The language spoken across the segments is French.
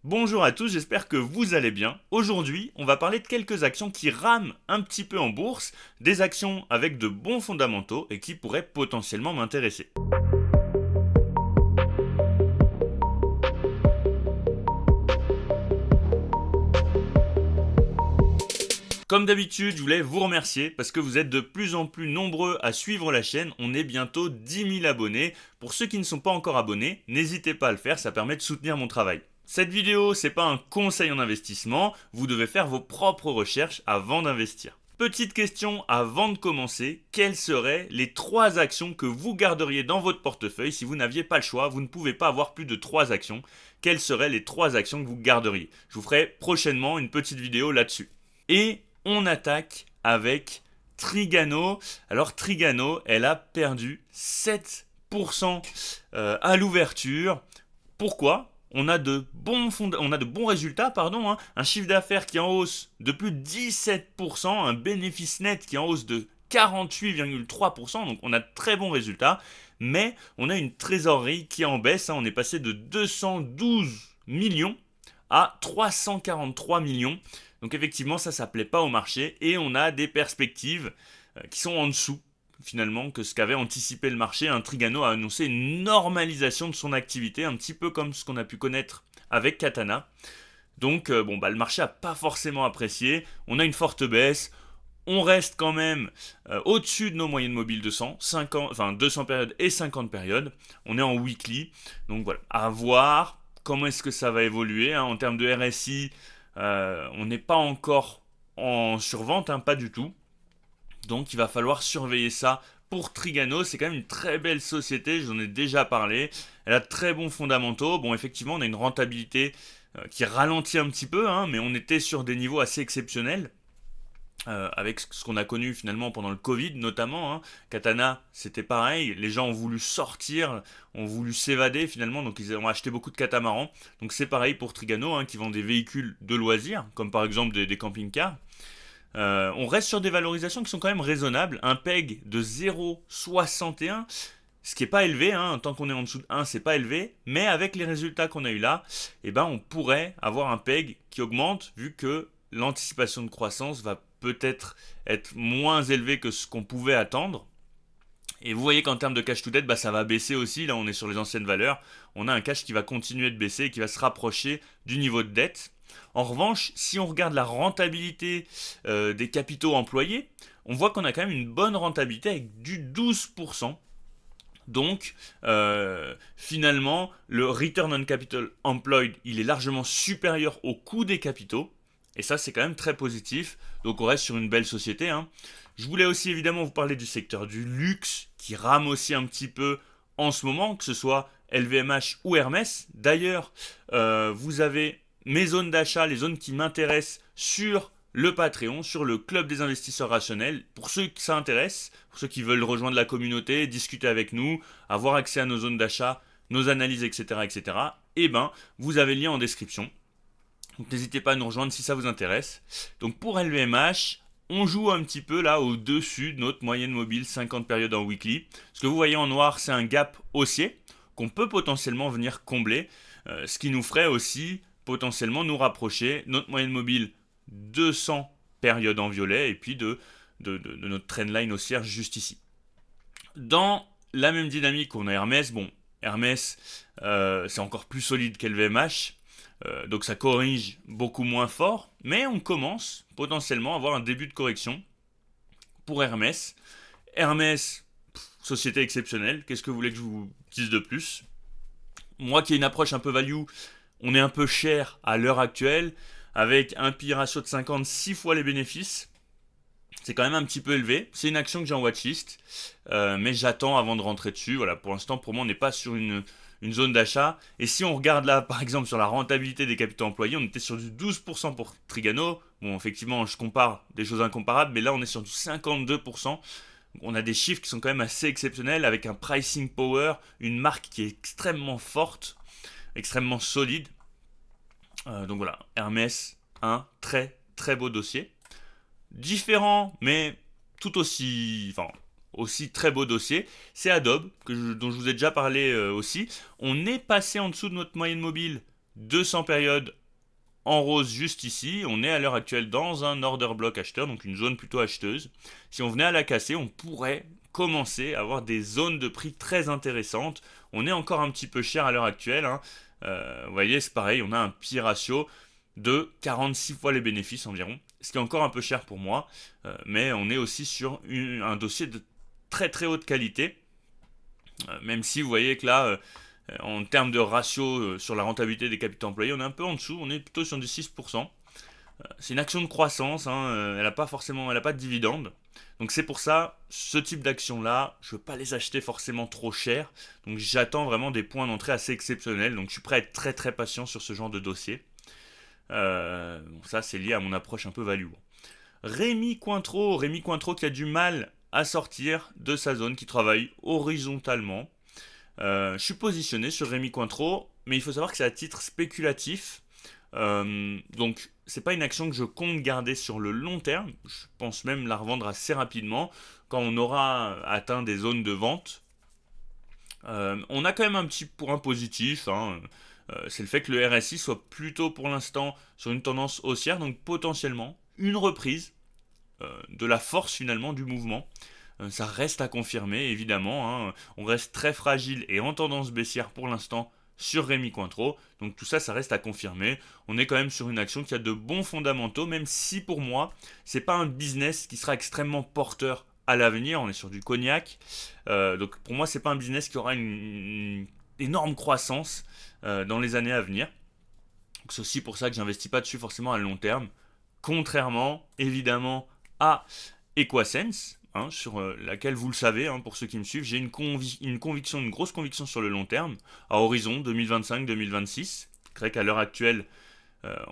Bonjour à tous, j'espère que vous allez bien. Aujourd'hui, on va parler de quelques actions qui rament un petit peu en bourse, des actions avec de bons fondamentaux et qui pourraient potentiellement m'intéresser. Comme d'habitude, je voulais vous remercier parce que vous êtes de plus en plus nombreux à suivre la chaîne. On est bientôt 10 000 abonnés. Pour ceux qui ne sont pas encore abonnés, n'hésitez pas à le faire, ça permet de soutenir mon travail. Cette vidéo, c'est pas un conseil en investissement, vous devez faire vos propres recherches avant d'investir. Petite question avant de commencer, quelles seraient les 3 actions que vous garderiez dans votre portefeuille si vous n'aviez pas le choix, vous ne pouvez pas avoir plus de 3 actions. Quelles seraient les 3 actions que vous garderiez? Je vous ferai prochainement une petite vidéo là-dessus. Et on attaque avec Trigano. Alors Trigano, elle a perdu 7% à l'ouverture. Pourquoi? On a de bons résultats, hein. Un chiffre d'affaires qui est en hausse de plus de 17%, un bénéfice net qui est en hausse de 48,3%, donc on a de très bons résultats, mais on a une trésorerie qui est en baisse, hein. On est passé de 212 millions à 343 millions. Donc effectivement, ça plaît pas au marché et on a des perspectives qui sont en dessous finalement que ce qu'avait anticipé le marché. Trigano a annoncé une normalisation de son activité, un petit peu comme ce qu'on a pu connaître avec Katana. Donc le marché n'a pas forcément apprécié. On a une forte baisse. On reste quand même au-dessus de nos moyennes mobiles de 200 périodes et 50 périodes. On est en weekly. Donc voilà, à voir comment est-ce que ça va évoluer. En termes de RSI, on n'est pas encore en survente, pas du tout. Donc il va falloir surveiller ça pour Trigano. C'est quand même une très belle société, j'en ai déjà parlé. Elle a de très bons fondamentaux. Bon, effectivement, on a une rentabilité qui ralentit un petit peu, mais on était sur des niveaux assez exceptionnels. Avec ce qu'on a connu finalement pendant le Covid notamment. Katana, c'était pareil, les gens ont voulu sortir, ont voulu s'évader finalement, donc ils ont acheté beaucoup de catamarans. Donc c'est pareil pour Trigano, qui vend des véhicules de loisirs, comme par exemple des camping-cars. On reste sur des valorisations qui sont quand même raisonnables. Un PEG de 0,61, ce qui n'est pas élevé, tant qu'on est en dessous de 1, c'est pas élevé, mais avec les résultats qu'on a eu là, on pourrait avoir un PEG qui augmente vu que l'anticipation de croissance va peut-être être moins élevée que ce qu'on pouvait attendre. Et vous voyez qu'en termes de cash to debt, ça va baisser aussi. Là, on est sur les anciennes valeurs. On a un cash qui va continuer de baisser et qui va se rapprocher du niveau de dette. En revanche, si on regarde la rentabilité des capitaux employés, on voit qu'on a quand même une bonne rentabilité avec du 12%. Donc, finalement, le return on capital employed, il est largement supérieur au coût des capitaux. Et ça, c'est quand même très positif. Donc, on reste sur une belle société. Je voulais aussi évidemment vous parler du secteur du luxe, qui rame aussi un petit peu en ce moment, que ce soit LVMH ou Hermès. D'ailleurs, vous avez mes zones d'achat, les zones qui m'intéressent sur le Patreon, sur le club des investisseurs rationnels. Pour ceux qui ça intéresse, pour ceux qui veulent rejoindre la communauté, discuter avec nous, avoir accès à nos zones d'achat, nos analyses, etc., vous avez le lien en description. Donc n'hésitez pas à nous rejoindre si ça vous intéresse. Donc pour LVMH, on joue un petit peu là au-dessus de notre moyenne mobile 50 périodes en weekly. Ce que vous voyez en noir, c'est un gap haussier qu'on peut potentiellement venir combler. Ce qui nous ferait aussi potentiellement nous rapprocher notre moyenne mobile 200 périodes en violet et puis de notre trendline haussière juste ici. Dans la même dynamique, on a Hermès. Bon, Hermès, c'est encore plus solide qu'LVMH. Donc ça corrige beaucoup moins fort, mais on commence potentiellement à avoir un début de correction pour Hermès. Hermès, société exceptionnelle, qu'est-ce que vous voulez que je vous dise de plus? Moi qui ai une approche un peu value, on est un peu cher à l'heure actuelle, avec un PI ratio de 56 fois les bénéfices. C'est quand même un petit peu élevé. C'est une action que j'ai en watchlist, mais j'attends avant de rentrer dessus. Voilà, pour l'instant, pour moi, on n'est pas sur une zone d'achat. Et si on regarde là, par exemple, sur la rentabilité des capitaux employés, on était sur du 12% pour Trigano. Bon, effectivement, je compare des choses incomparables, mais là, on est sur du 52%. On a des chiffres qui sont quand même assez exceptionnels, avec un pricing power, une marque qui est extrêmement forte, extrêmement solide. Donc voilà, Hermès, un très très beau dossier. Différent, mais tout aussi très beau dossier, c'est Adobe, dont je vous ai déjà parlé aussi. On est passé en dessous de notre moyenne mobile 200 périodes en rose juste ici, on est à l'heure actuelle dans un order block acheteur, donc une zone plutôt acheteuse. Si on venait à la casser, on pourrait commencer à avoir des zones de prix très intéressantes. On est encore un petit peu cher à l'heure actuelle, hein. Vous voyez, c'est pareil, on a un PI ratio de 46 fois les bénéfices environ, ce qui est encore un peu cher pour moi, mais on est aussi sur un dossier de très très haute qualité, même si vous voyez que là, en termes de ratio sur la rentabilité des capitaux employés, on est un peu en dessous, on est plutôt sur du 6%. C'est une action de croissance, hein, elle n'a pas forcément, elle n'a pas de dividende. Donc c'est pour ça, ce type d'action-là, je ne veux pas les acheter forcément trop cher. Donc j'attends vraiment des points d'entrée assez exceptionnels. Donc je suis prêt à être très très patient sur ce genre de dossier. Bon, ça c'est lié à mon approche un peu value. Rémi Cointreau qui a du mal à sortir de sa zone, qui travaille horizontalement. Je suis positionné sur Rémi Cointreau, mais il faut savoir que c'est à titre spéculatif. Donc c'est pas une action que je compte garder sur le long terme. Je pense même la revendre assez rapidement quand on aura atteint des zones de vente. On a quand même un petit point positif, hein. C'est le fait que le RSI soit plutôt pour l'instant sur une tendance haussière, donc potentiellement une reprise de la force finalement du mouvement. Ça reste à confirmer évidemment, hein. On reste très fragile et en tendance baissière pour l'instant sur Rémi Cointreau. Donc tout ça, ça reste à confirmer. On est quand même sur une action qui a de bons fondamentaux, même si pour moi, c'est pas un business qui sera extrêmement porteur à l'avenir. On est sur du cognac. Donc pour moi, c'est pas un business qui aura une énorme croissance dans les années à venir. Donc c'est aussi pour ça que j'investis pas dessus forcément à long terme. Contrairement, évidemment, à Equasense, hein, sur laquelle, vous le savez, hein, pour ceux qui me suivent, j'ai une conviction, une grosse conviction sur le long terme, à horizon 2025-2026. C'est vrai qu'à l'heure actuelle,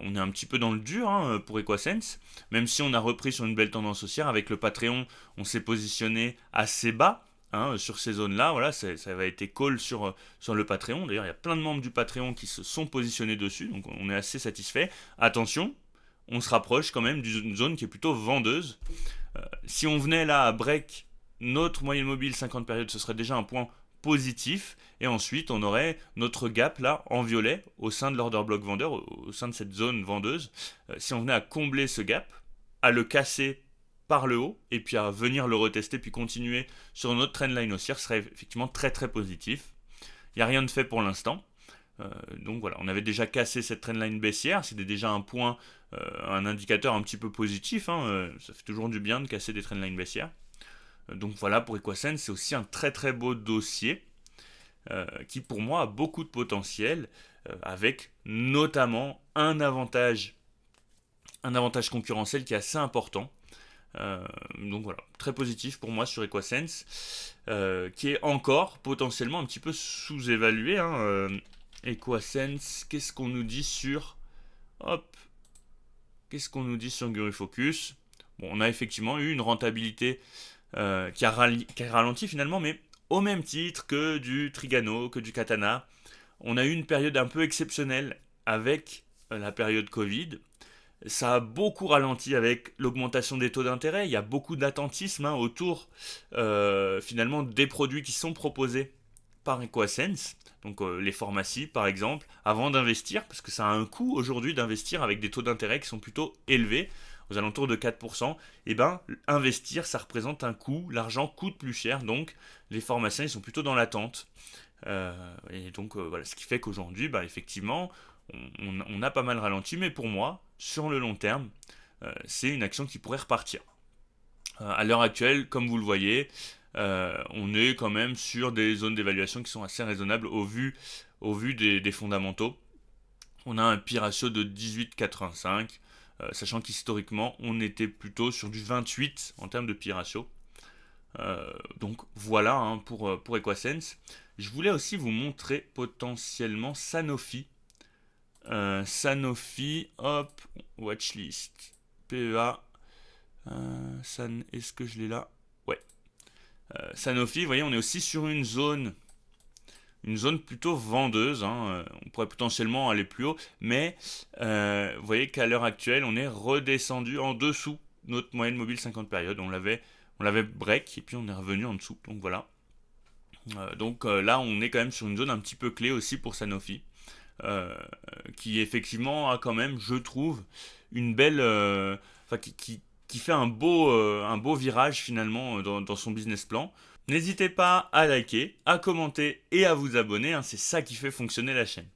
on est un petit peu dans le dur, hein, pour Equasense, même si on a repris sur une belle tendance haussière. Avec le Patreon, on s'est positionné assez bas, hein, sur ces zones-là. Voilà, ça va été call sur le Patreon. D'ailleurs, il y a plein de membres du Patreon qui se sont positionnés dessus, donc on est assez satisfait. Attention, on se rapproche quand même d'une zone qui est plutôt vendeuse. Si on venait là à break notre moyenne mobile 50 périodes, ce serait déjà un point positif. Et ensuite, on aurait notre gap là en violet au sein de l'order block vendeur, au sein de cette zone vendeuse. Si on venait à combler ce gap, à le casser par le haut et puis à venir le retester puis continuer sur notre trendline haussière, ce serait effectivement très très positif. Il n'y a rien de fait pour l'instant. Donc voilà, on avait déjà cassé cette trendline baissière, c'était déjà un point, un indicateur un petit peu positif, hein, ça fait toujours du bien de casser des trendlines baissières. Donc voilà, pour Equasense, c'est aussi un très très beau dossier qui pour moi a beaucoup de potentiel, avec notamment un avantage concurrentiel qui est assez important. Donc voilà, très positif pour moi sur Equasense, qui est encore potentiellement un petit peu sous-évalué, hein. Equasense, qu'est-ce qu'on nous dit sur... Hop. Qu'est-ce qu'on nous dit sur Guru Focus? Bon, on a effectivement eu une rentabilité qui a ralenti finalement, mais au même titre que du Trigano, que du Katana. On a eu une période un peu exceptionnelle avec la période Covid. Ça a beaucoup ralenti avec l'augmentation des taux d'intérêt. Il y a beaucoup d'attentisme, hein, autour finalement des produits qui sont proposés par Equasense. Donc les pharmacies par exemple, avant d'investir, parce que ça a un coût aujourd'hui d'investir avec des taux d'intérêt qui sont plutôt élevés, aux alentours de 4%, et ben investir ça représente un coût, l'argent coûte plus cher, donc les pharmaciens ils sont plutôt dans l'attente. Et donc voilà, ce qui fait qu'aujourd'hui, bah, effectivement, on a pas mal ralenti, mais pour moi, sur le long terme, c'est une action qui pourrait repartir. À l'heure actuelle, comme vous le voyez, on est quand même sur des zones d'évaluation qui sont assez raisonnables au vu des fondamentaux. On a un PI ratio de 18,85, sachant qu'historiquement, on était plutôt sur du 28 en termes de PI ratio. Donc voilà, hein, pour Equasense. Je voulais aussi vous montrer potentiellement Sanofi. Sanofi, hop, watchlist, PEA. Est-ce que je l'ai là? Ouais. Sanofi, vous voyez, on est aussi sur une zone plutôt vendeuse, hein. On pourrait potentiellement aller plus haut, mais vous voyez qu'à l'heure actuelle, on est redescendu en dessous de notre moyenne mobile 50 périodes. On l'avait break et puis on est revenu en dessous. Donc voilà. Donc là, on est quand même sur une zone un petit peu clé aussi pour Sanofi. euh, qui effectivement a quand même, je trouve, une belle... enfin, qui fait un beau virage finalement dans son business plan. N'hésitez pas à liker, à commenter et à vous abonner, hein, c'est ça qui fait fonctionner la chaîne.